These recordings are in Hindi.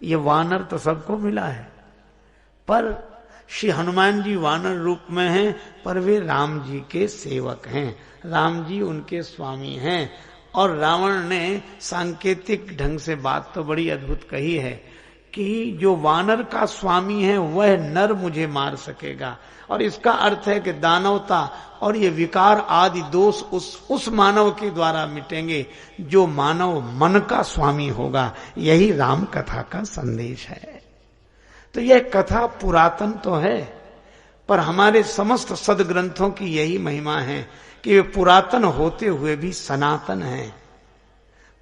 ये वानर तो सबको मिला है, पर श्री हनुमान जी वानर रूप में हैं, पर वे राम जी के सेवक हैं, राम जी उनके स्वामी हैं। और रावण ने सांकेतिक ढंग से बात तो बड़ी अद्भुत कही है कि जो वानर का स्वामी है वह नर मुझे मार सकेगा, और इसका अर्थ है कि दानवता और ये विकार आदि दोष उस मानव के द्वारा मिटेंगे जो मानव मन का स्वामी होगा। यही राम कथा का संदेश है। तो यह कथा पुरातन तो है, पर हमारे समस्त सदग्रंथों की यही महिमा है कि वे पुरातन होते हुए भी सनातन हैं।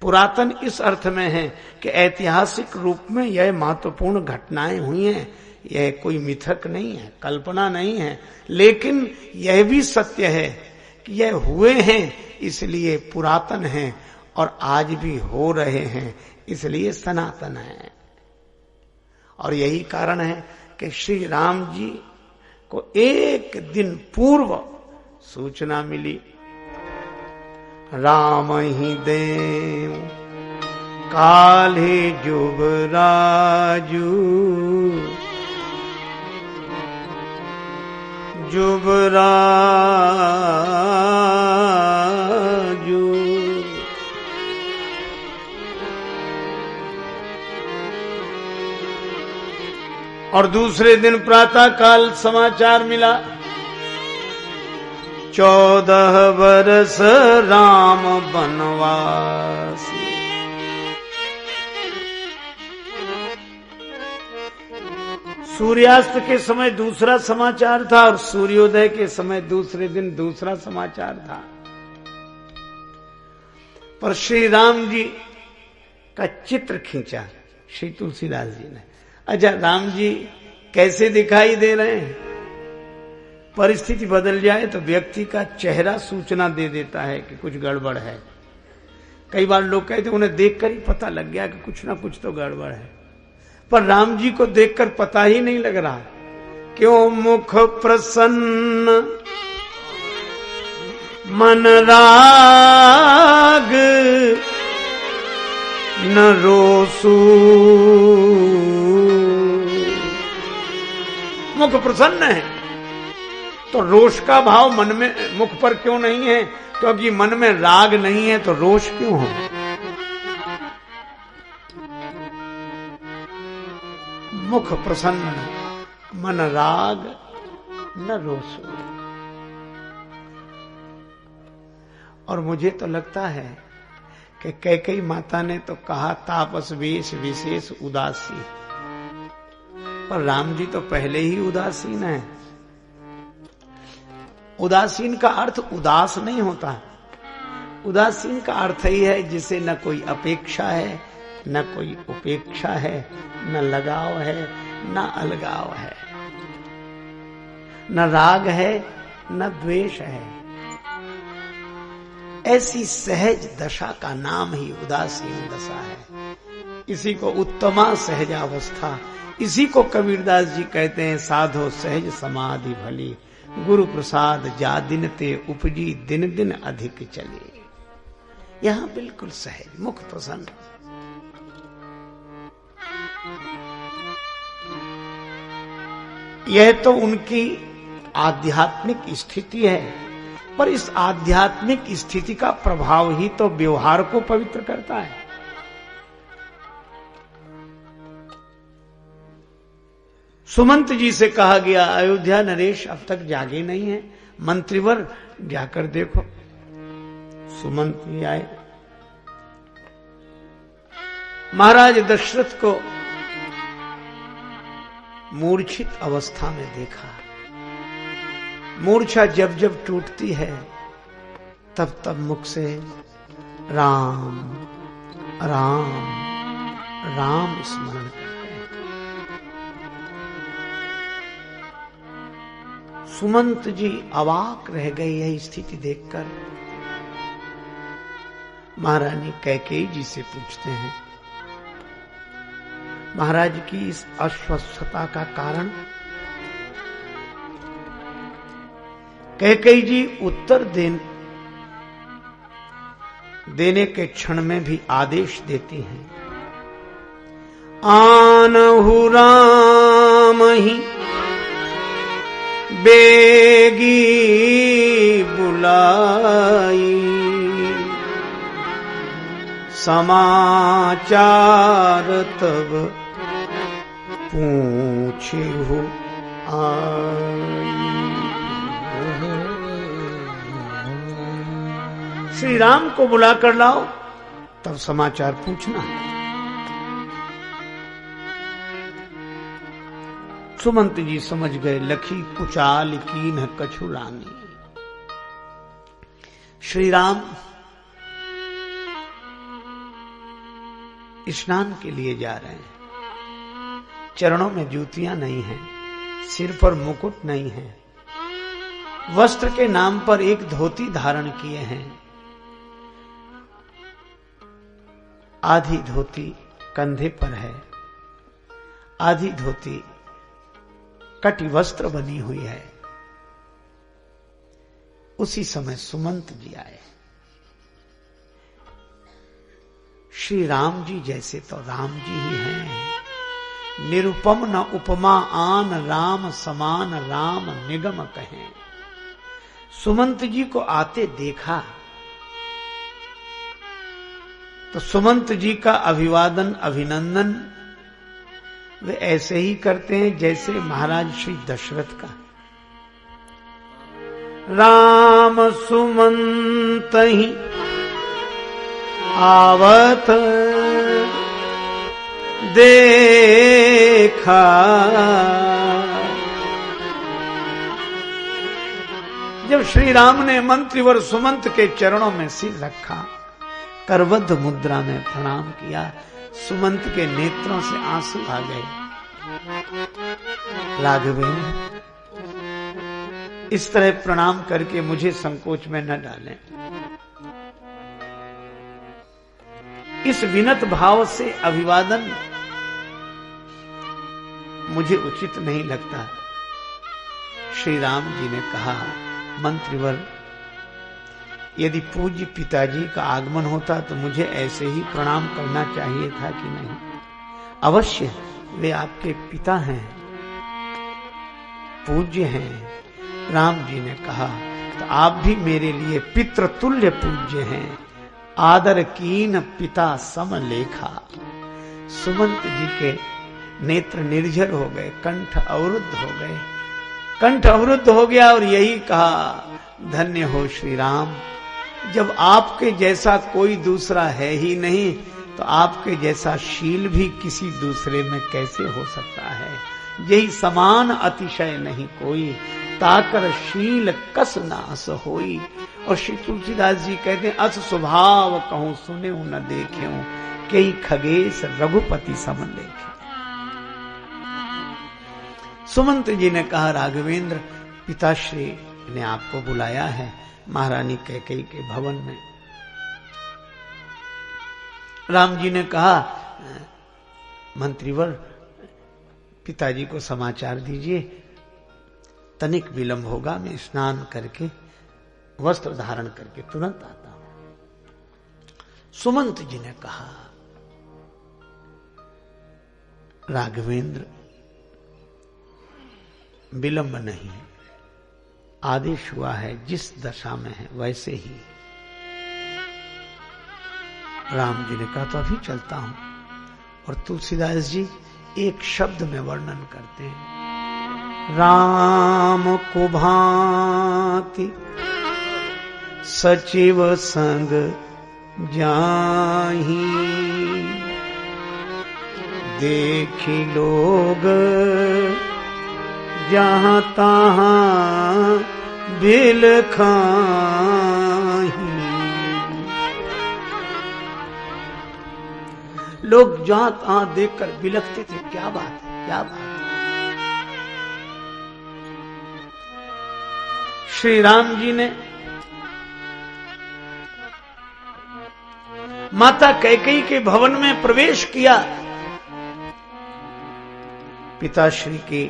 पुरातन इस अर्थ में है कि ऐतिहासिक रूप में यह महत्वपूर्ण घटनाएं हुई हैं, यह कोई मिथक नहीं है, कल्पना नहीं है, लेकिन यह भी सत्य है कि यह हुए हैं, इसलिए पुरातन हैं, और आज भी हो रहे हैं, इसलिए सनातन है। और यही कारण है कि श्री राम जी को एक दिन पूर्व सूचना मिली, राम ही देव काल्हे जुबराजू, जुबराजू। और दूसरे दिन प्रातः काल समाचार मिला, 14 वर्ष राम बनवासी। सूर्यास्त के समय दूसरा समाचार था और सूर्योदय के समय दूसरे दिन दूसरा समाचार था। पर श्री राम जी का चित्र खींचा श्री तुलसीदास जी ने। अच्छा, राम जी कैसे दिखाई दे रहे हैं? परिस्थिति बदल जाए तो व्यक्ति का चेहरा सूचना दे देता है कि कुछ गड़बड़ है। कई बार लोग कहते हैं उन्हें देखकर ही पता लग गया कि कुछ ना कुछ तो गड़बड़ है, पर राम जी को देखकर पता ही नहीं लग रहा। क्यों मुख प्रसन्न मन राग न रोसू। मुख प्रसन्न है तो रोष का भाव मन में मुख पर क्यों नहीं है? क्योंकि मन में राग नहीं है तो रोष क्यों हो? मुख प्रसन्न मन राग न रोसो। और मुझे तो लगता है कि कैकेयी माता ने तो कहा तापस वेश विशेष उदासी, पर राम जी तो पहले ही उदासीन है। उदासीन का अर्थ उदास नहीं होता। उदासीन का अर्थ ही है जिसे न कोई अपेक्षा है, न कोई उपेक्षा है, न लगाव है, न अलगाव है, न राग है, न द्वेष है। ऐसी सहज दशा का नाम ही उदासीन दशा है। इसी को उत्तमा सहजावस्था, इसी को कबीरदास जी कहते हैं साधो सहज समाधि भली, गुरु प्रसाद जा दिन ते उपजी दिन दिन अधिक चले। यहां बिल्कुल सहज, मुख प्रसन्न। यह तो उनकी आध्यात्मिक स्थिति है, पर इस आध्यात्मिक स्थिति का प्रभाव ही तो व्यवहार को पवित्र करता है। सुमंत जी से कहा गया अयोध्या नरेश अब तक जागे नहीं है, मंत्रीवर जाकर देखो। सुमंत जी आए, महाराज दशरथ को मूर्छित अवस्था में देखा। मूर्छा जब जब टूटती है तब तब मुख से राम राम राम स्मरण करते हैं। सुमंत जी अवाक रह गए यह स्थिति देखकर। महारानी कैकेयी जी से पूछते हैं महाराज की इस अस्वस्थता का कारण। कैकेयी जी उत्तर देने के क्षण में भी आदेश देती हैं, आनहु राम ही बेगी बुलाई, समाचार तब पूछे हो आई। श्री राम को बुला कर लाओ, तब समाचार पूछना। सुमंत जी समझ गए, लखी कुचाल कीन कछु रानी। श्री राम स्नान के लिए जा रहे हैं। चरणों में जूतियां नहीं हैं, सिर पर मुकुट नहीं है, वस्त्र के नाम पर एक धोती धारण किए हैं। आधी धोती कंधे पर है, आधी धोती कटी वस्त्र बनी हुई है। उसी समय सुमंत जी आए। श्री राम जी जैसे तो राम जी ही हैं, निरुपम न उपमा आन राम समान राम निगम कहें। सुमंत जी को आते देखा तो सुमंत जी का अभिवादन अभिनंदन वे ऐसे ही करते हैं जैसे महाराज श्री दशरथ का। राम सुमंत ही आवत देखा, जब श्री राम ने मंत्रीवर सुमंत के चरणों में सिर रखा, करबद्ध मुद्रा में प्रणाम किया, सुमंत के नेत्रों से आंसू आ गए। राघवेंद्र, इस तरह प्रणाम करके मुझे संकोच में न डालें। इस विनत भाव से अभिवादन मुझे उचित नहीं लगता। श्री राम जी ने कहा, मंत्रीवर, यदि पूज्य पिताजी का आगमन होता तो मुझे ऐसे ही प्रणाम करना चाहिए था कि नहीं? अवश्य वे आपके पिता हैं, पूज्य हैं। राम जी ने कहा, तो आप भी मेरे लिए पितृतुल्य पूज्य हैं। आदर कीन पिता सम लेखा। सुमंत जी के नेत्र निर्झर हो गए, कंठ अवरुद्ध हो गए। कंठ अवरुद्ध हो गया और यही कहा, धन्य हो श्री राम, जब आपके जैसा कोई दूसरा है ही नहीं तो आपके जैसा शील भी किसी दूसरे में कैसे हो सकता है। यही समान अतिशय नहीं कोई, ताकर शील कस नास होई। और श्री तुलसीदास जी कहते हैं, अस स्वभाव कहूं सुने न देखे, कई खगेश रघुपति सम देखे। सुमंत जी ने कहा, राघवेंद्र, पिताश्री ने आपको बुलाया है महारानी कैकेयी के भवन में। राम जी ने कहा, मंत्रीवर, पिताजी को समाचार दीजिए, तनिक विलंब होगा, मैं स्नान करके वस्त्र धारण करके तुरंत आता हूं। सुमंत जी ने कहा, राघवेंद्र, विलंब नहीं, आदेश हुआ है, जिस दशा में है वैसे ही। राम जी ने कहा, तो अभी चलता हूं। और तुलसीदास जी एक शब्द में वर्णन करते हैं, राम को भांति सचिव संग जाहि, देखी लोग जहां तहां बिल खाही। लोग जहां तहां देखकर बिलखते थे, क्या बात है, क्या बात है। श्री राम जी ने माता कैकेयी के भवन में प्रवेश किया। पिताश्री की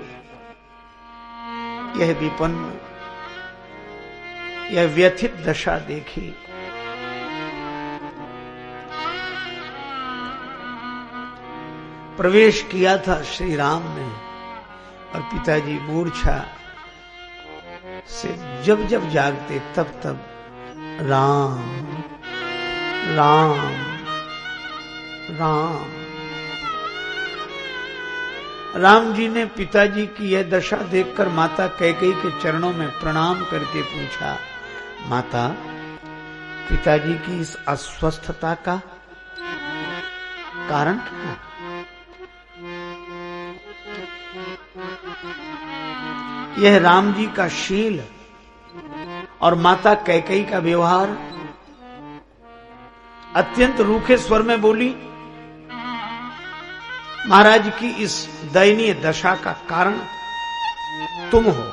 यह विपन्न, यह व्यथित दशा देखी। प्रवेश किया था श्री राम ने, और पिताजी मूर्छा से जब जब जागते तब तब राम राम राम। राम जी ने पिताजी की यह दशा देखकर माता कैकेयी के चरणों में प्रणाम करके पूछा, माता, पिताजी की इस अस्वस्थता का कारण क्या? यह राम जी का शील और माता कैकेयी का व्यवहार। अत्यंत रूखे स्वर में बोली, महाराज की इस दयनीय दशा का कारण तुम हो।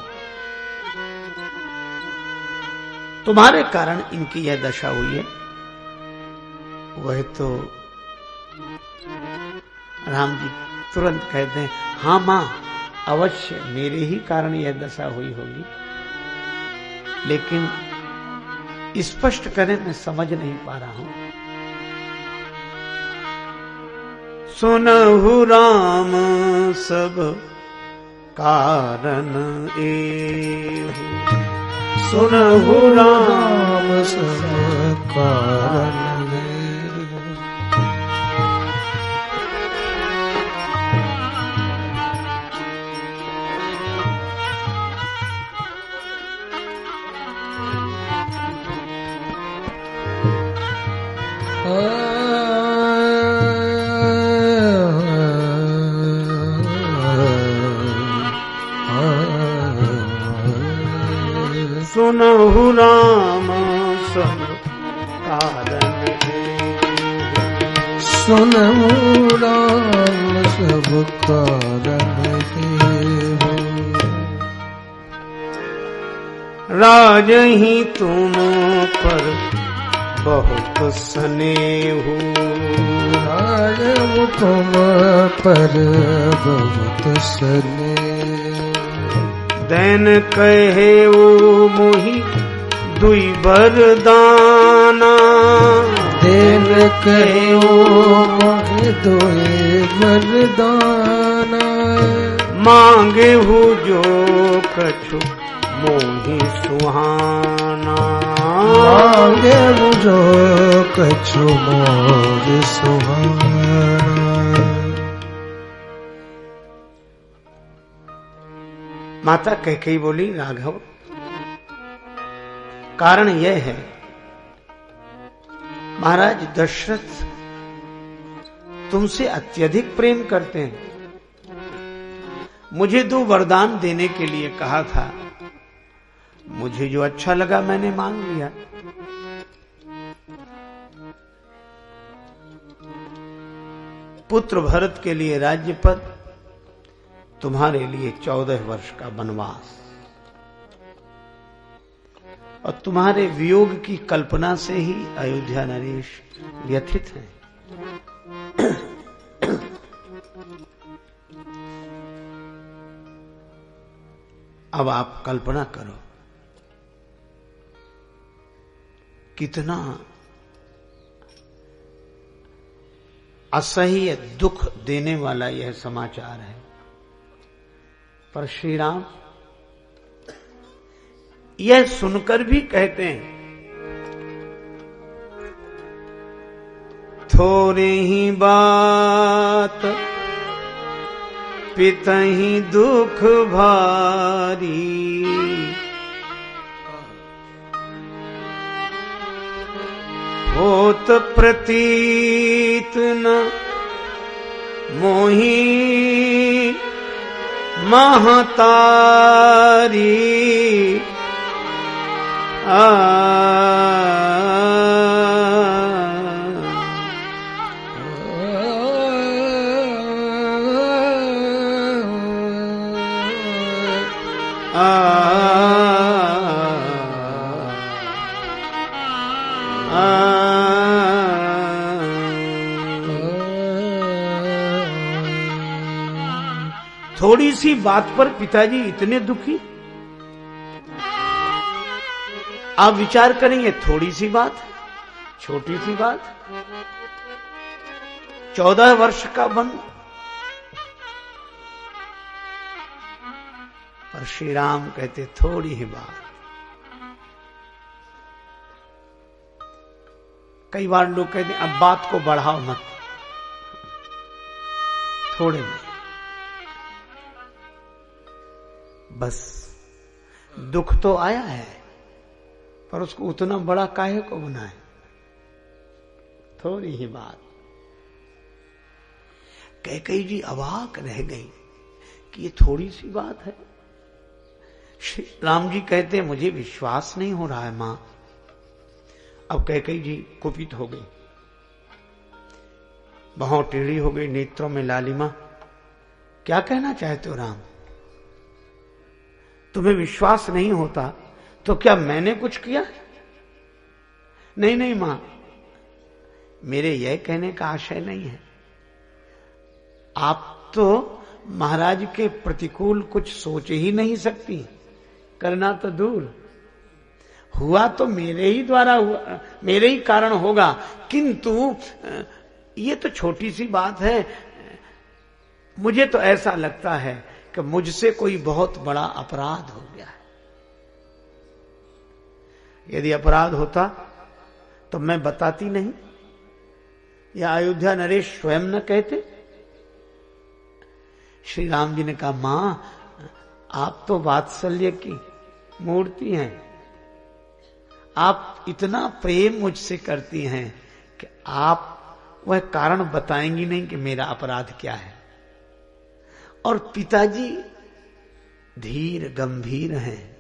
तुम्हारे कारण इनकी यह दशा हुई है। वह तो राम जी तुरंत कहते हैं, हाँ मां, अवश्य मेरे ही कारण यह दशा हुई होगी, लेकिन स्पष्ट करें मैं समझ नहीं पा रहा हूं। सुनहु राम सब कारण एहु, सुनहु राम सब कारण एहु। सुनहु राम सब कारण एहु, सुनहु राम सब कारण एहु। राजहि तुम पर बहुत स्नेहु, राजहु तुम पर बहुत स्नेहु। दैन कहे ओ मोहि दुई वरदाना, दैन कहे ओ मोहि दुई वरदाना। मांगे हु जो कछु मोहि सुहाना, मांगे हु जो कछु मोहि सुहाना। माता कैकेयी बोली, राघव, कारण यह है महाराज दशरथ तुमसे अत्यधिक प्रेम करते हैं। मुझे 2 वरदान देने के लिए कहा था, मुझे जो अच्छा लगा मैंने मांग लिया। पुत्र भरत के लिए राज्य पद, तुम्हारे लिए 14 वर्ष का वनवास, और तुम्हारे वियोग की कल्पना से ही अयोध्या नरेश व्यथित हैं। अब आप कल्पना करो कितना असह्य दुख देने वाला यह समाचार है। पर श्री राम यह सुनकर भी कहते हैं, थोड़े ही बात पितहि दुख भारी, होत प्रतीत न मोहि महतारी। थोड़ी सी बात पर पिताजी इतने दुखी। आप विचार करेंगे, थोड़ी सी बात, छोटी सी बात, 14 वर्ष का वन पर श्री राम कहते थोड़ी ही बात। कई बार लोग कहते अब बात को बढ़ाओ मत, थोड़े में बस। दुख तो आया है पर उसको उतना बड़ा काहे को बनाए, थोड़ी ही बात। कैकेयी जी अवाक रह गई कि ये थोड़ी सी बात है। श्री राम जी कहते मुझे विश्वास नहीं हो रहा है मां। अब कैकेयी जी कुपित हो गई, बाहों टेढ़ी हो गई, नेत्रों में लालिमा। क्या कहना चाहते हो राम? तुम्हें विश्वास नहीं होता तो क्या मैंने कुछ किया? नहीं नहीं मां, मेरे यह कहने का आशय नहीं है। आप तो महाराज के प्रतिकूल कुछ सोच ही नहीं सकती, करना तो दूर, हुआ तो मेरे ही द्वारा हुआ, मेरे ही कारण होगा, किंतु ये तो छोटी सी बात है। मुझे तो ऐसा लगता है कि मुझसे कोई बहुत बड़ा अपराध हो गया है। यदि अपराध होता तो मैं बताती नहीं, या अयोध्या नरेश स्वयं न कहते। श्री राम जी ने कहा मां, आप तो वात्सल्य की मूर्ति हैं, आप इतना प्रेम मुझसे करती हैं कि आप वह कारण बताएंगी नहीं कि मेरा अपराध क्या है। और पिताजी धीर गंभीर हैं।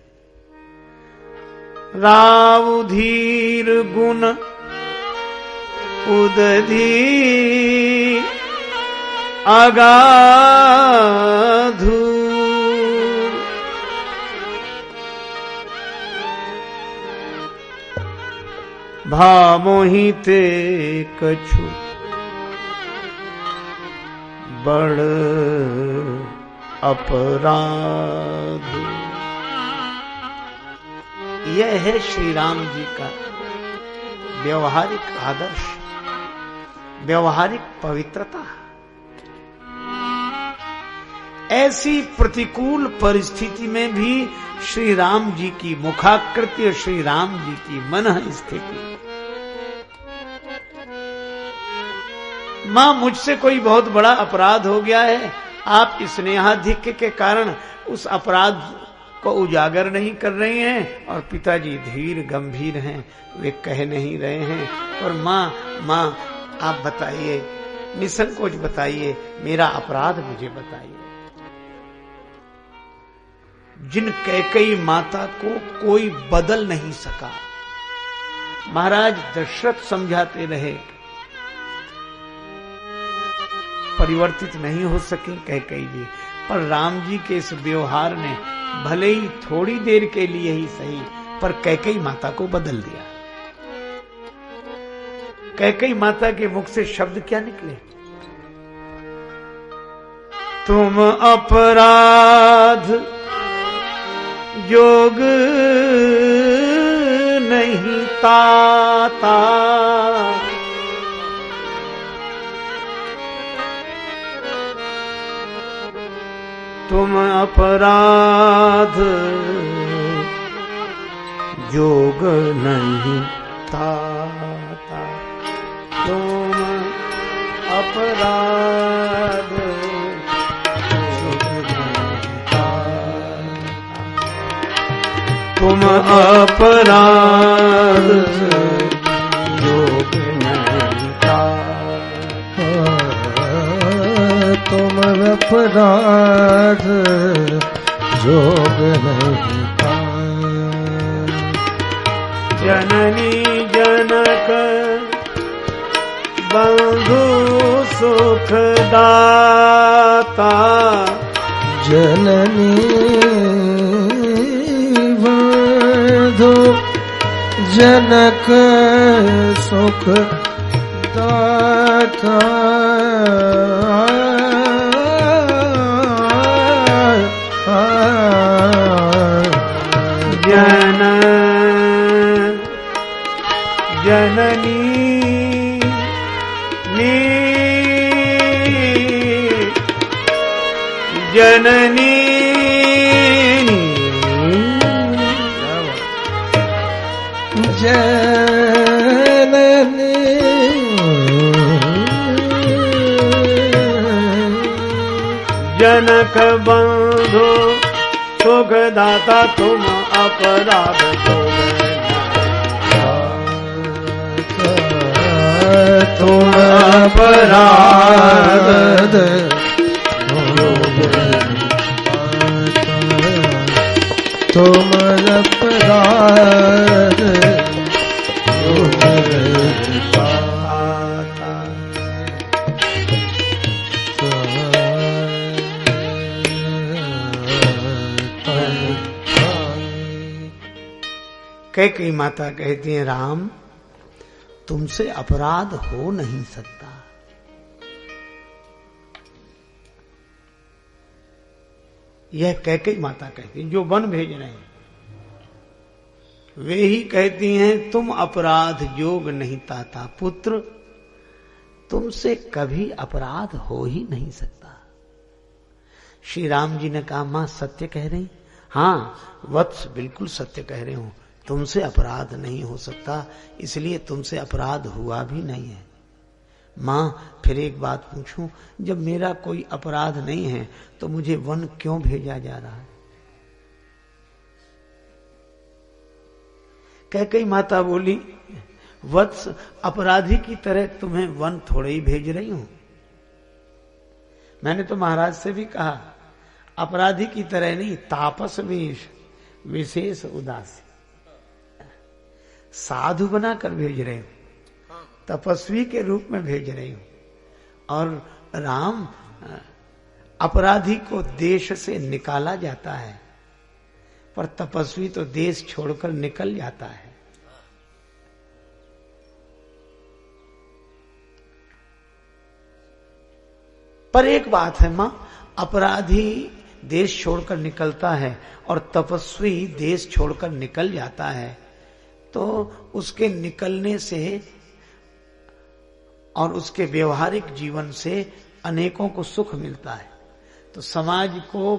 राव धीर गुण उदधी अगाधु, भामोहिते कछु बड़ अपराध। यह है श्री राम जी का व्यवहारिक आदर्श, व्यवहारिक पवित्रता। ऐसी प्रतिकूल परिस्थिति में भी श्री राम जी की मुखाकृति और श्री राम जी की मन स्थिति। मां, मुझसे कोई बहुत बड़ा अपराध हो गया है, आप स्नेहाधिक्य के कारण उस अपराध को उजागर नहीं कर रही हैं। और पिताजी धीर गंभीर हैं, वे कह नहीं रहे हैं। और मां आप बताइए, निसंकोच बताइए, मेरा अपराध मुझे बताइए। जिन कैकेयी माता को कोई बदल नहीं सका, महाराज दशरथ समझाते रहे, परिवर्तित नहीं हो सके कैकेयी जी, पर राम जी के इस व्यवहार ने भले ही थोड़ी देर के लिए ही सही, पर कैकेयी माता को बदल दिया। कैकेयी माता के मुख से शब्द क्या निकले? तुम अपराध योग नहीं ताता, तुम अपराध योग नहीं ताता, तुम अपराध योग नहीं ताता, तुम अपराध योग नहीं ताता, तुम अपराध योग नहीं ताता। जननी जनक बंधु सुखदाता, जननी बंधु जनक सुख दाता, जननी जननी जननी जनक बंधु सुखदाता तुम अपराध तुम अपराध तुम अपराध कैकेयी माता कहती है राम तुमसे अपराध हो नहीं सकता। यह कैकेयी माता कहती है जो वन भेज रहे हैं, वे ही कहती हैं तुम अपराध योग नहीं ताता पुत्र, तुमसे कभी अपराध हो ही नहीं सकता। श्री राम जी ने कहा मां सत्य कह रही? हाँ वत्स बिल्कुल सत्य कह रहे हो, तुमसे अपराध नहीं हो सकता, इसलिए तुमसे अपराध हुआ भी नहीं है। मां फिर एक बात पूछूं, जब मेरा कोई अपराध नहीं है तो मुझे वन क्यों भेजा जा रहा है? कैकेयी माता बोली वत्स अपराधी की तरह तुम्हें वन थोड़े ही भेज रही हूं। मैंने तो महाराज से भी कहा अपराधी की तरह नहीं, तापस वेश विशेष उदासी, साधु बनाकर भेज रहे हूं, तपस्वी के रूप में भेज रही हूं। और राम अपराधी को देश से निकाला जाता है, पर तपस्वी तो देश छोड़कर निकल जाता है। पर एक बात है मां, अपराधी देश छोड़कर निकलता है और तपस्वी देश छोड़कर निकल जाता है, तो उसके निकलने से और उसके व्यवहारिक जीवन से अनेकों को सुख मिलता है। तो समाज को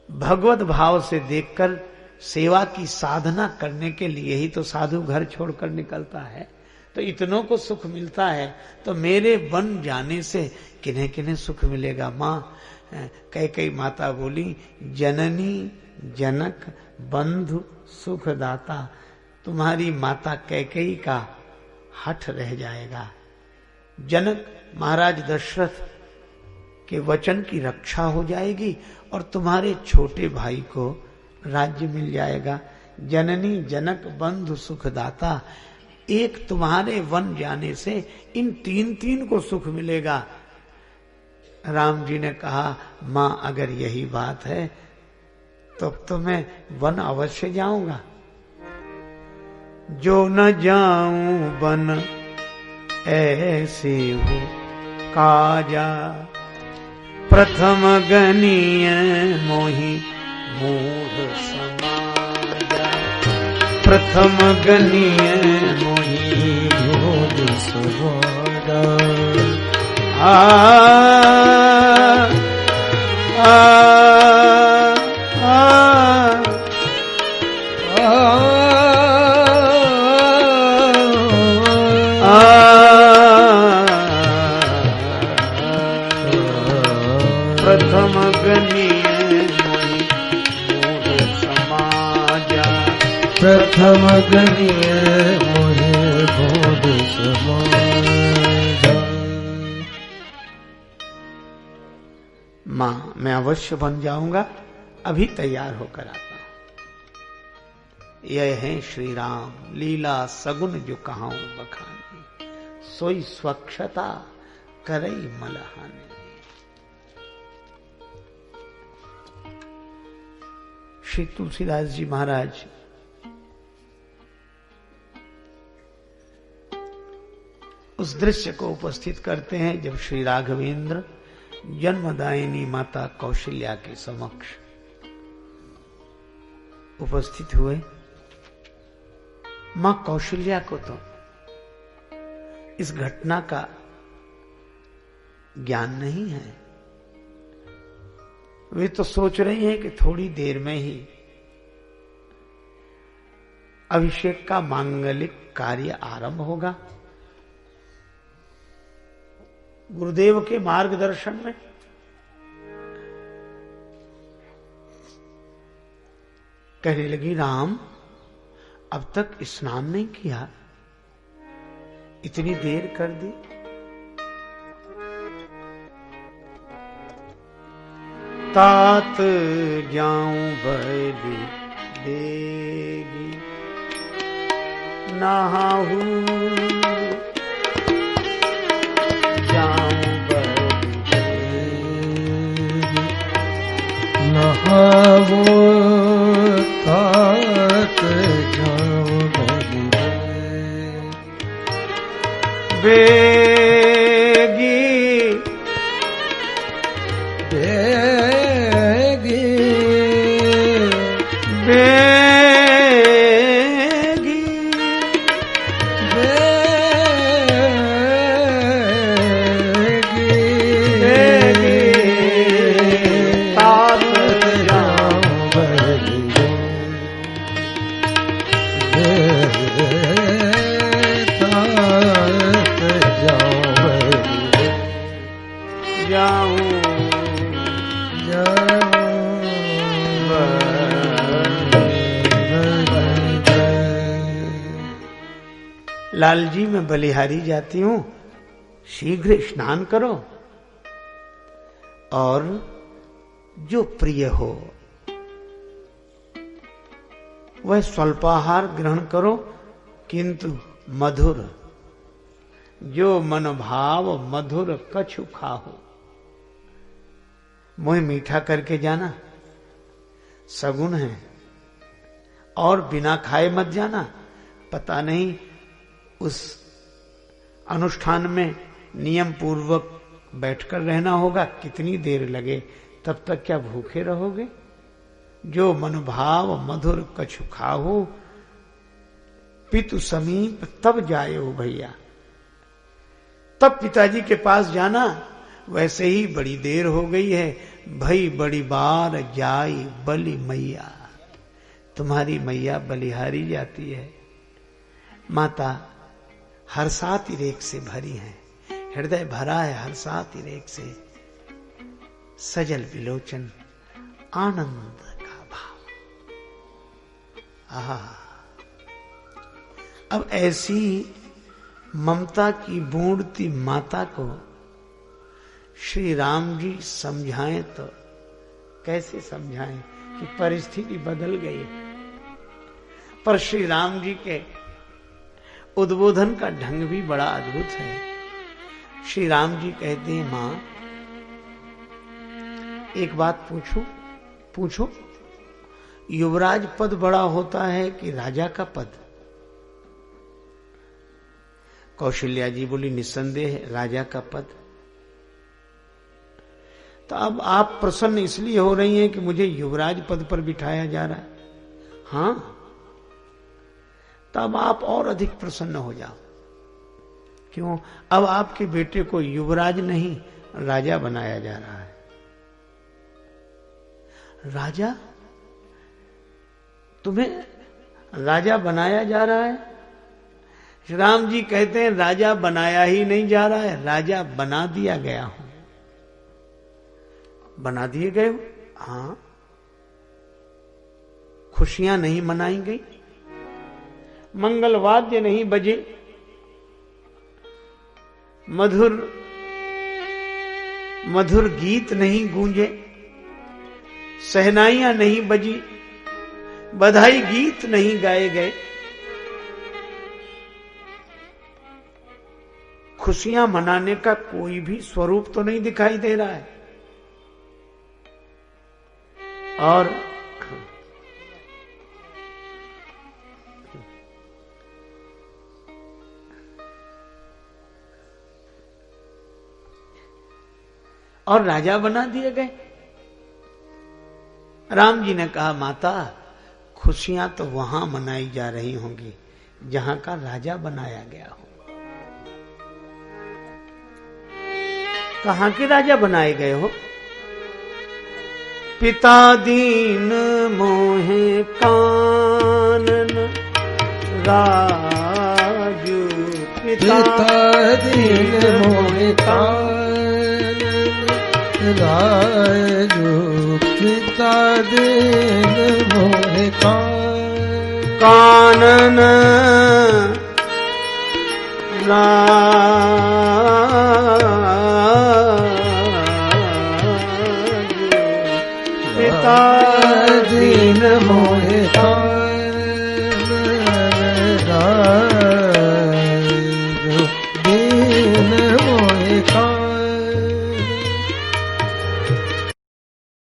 भगवत भाव से देखकर सेवा की साधना करने के लिए ही तो साधु घर छोड़कर निकलता है। तो इतनों को सुख मिलता है, तो मेरे वन जाने से किन्हें किन्हें सुख मिलेगा। मां कैकेयी माता बोली जननी जनक बंधु सुखदाता, तुम्हारी माता कैकेयी का हठ रह जाएगा। जनक महाराज दशरथ के वचन की रक्षा हो जाएगी और तुम्हारे छोटे भाई को राज्य मिल जाएगा। जननी जनक बंधु सुखदाता, एक तुम्हारे वन जाने से इन तीन तीन को सुख मिलेगा। राम जी ने कहा मां अगर यही बात है तो मैं वन अवश्य जाऊंगा। जो न जाऊं वन ऐसे हो काजा, प्रथम गनीय मोहि मूढ़ समाजा, प्रथम गनीय मोहि मूढ़ समाजा। प्रथम गनीय मोहि मूढ़ समाजा, प्रथम गनीय मोहि मूढ़ समाजा। मां मैं अवश्य बन जाऊंगा, अभी तैयार होकर आता हूं। यह है श्री राम लीला सगुन जो कहाऊं बखानी, सोई स्वच्छता करई मलहानी। श्री तुलसीदास जी महाराज उस दृश्य को उपस्थित करते हैं जब श्री राघवेंद्र जन्मदायिनी माता कौशल्या के समक्ष उपस्थित हुए। मां कौशल्या को तो इस घटना का ज्ञान नहीं है। वे तो सोच रही हैं कि थोड़ी देर में ही अभिषेक का मांगलिक कार्य आरंभ होगा। गुरुदेव के मार्गदर्शन में कहने लगी, राम अब तक स्नान नहीं किया, इतनी देर कर दी। तात जाऊं बलि देगी नहाहू, जाऊं बलि देगी नहावो, तात जाऊं बलि बेगी लाल जी मैं बलिहारी जाती हूं, शीघ्र स्नान करो और जो प्रिय हो वह स्वल्पाहार ग्रहण करो, किंतु मधुर, जो मन भाव मधुर कछु खाओ। मुंह मीठा करके जाना, सगुन है, और बिना खाए मत जाना। पता नहीं उस अनुष्ठान में नियम पूर्वक बैठकर रहना होगा, कितनी देर लगे, तब तक क्या भूखे रहोगे। जो मनोभाव मधुर कछु खाओ, पितु समीप तब जायो भैया। तब पिताजी के पास जाना। वैसे ही बड़ी देर हो गई है, भई बड़ी बार जाई बलि मैया। तुम्हारी मैया बलिहारी जाती है। माता हर्षाति रेख से भरी है, हृदय भरा है हर्षाति रेख से, सजल विलोचन आनंद का भाव। आहा, अब ऐसी ममता की बूंदती माता को श्री राम जी समझाएं तो कैसे समझाएं कि परिस्थिति बदल गई। पर श्री राम जी के उद्बोधन का ढंग भी बड़ा अद्भुत है। श्री राम जी कहते हैं, मां एक बात पूछो, युवराज पद बड़ा होता है कि राजा का पद? कौशल्या जी बोली, निस्संदेह राजा का पद। तो अब आप प्रसन्न इसलिए हो रही हैं कि मुझे युवराज पद पर बिठाया जा रहा है? हाँ, तब आप और अधिक प्रसन्न हो जाओ। क्यों? अब आपके बेटे को युवराज नहीं राजा बनाया जा रहा है। राजा? तुम्हें राजा बनाया जा रहा है? श्री राम जी कहते हैं, राजा बनाया ही नहीं जा रहा है, राजा बना दिया गया हूं। बना दिए गए हो? हाँ। खुशियां नहीं मनाई गई, मंगल वाद्य नहीं बजे, मधुर मधुर गीत नहीं गूंजे, सहनाइयां नहीं बजी, बधाई गीत नहीं गाए गए, खुशियां मनाने का कोई भी स्वरूप तो नहीं दिखाई दे रहा है। और राजा बना दिए गए। राम जी ने कहा, माता खुशियां तो वहां मनाई जा रही होंगी जहां का राजा बनाया गया हो। कहां के राजा बनाए गए हो? पिता दीन मोहे कानन राजू पिता दीन मोहि कानन राजू पिता दीन मोहि कानन राजू पिता दीन मोहि कानन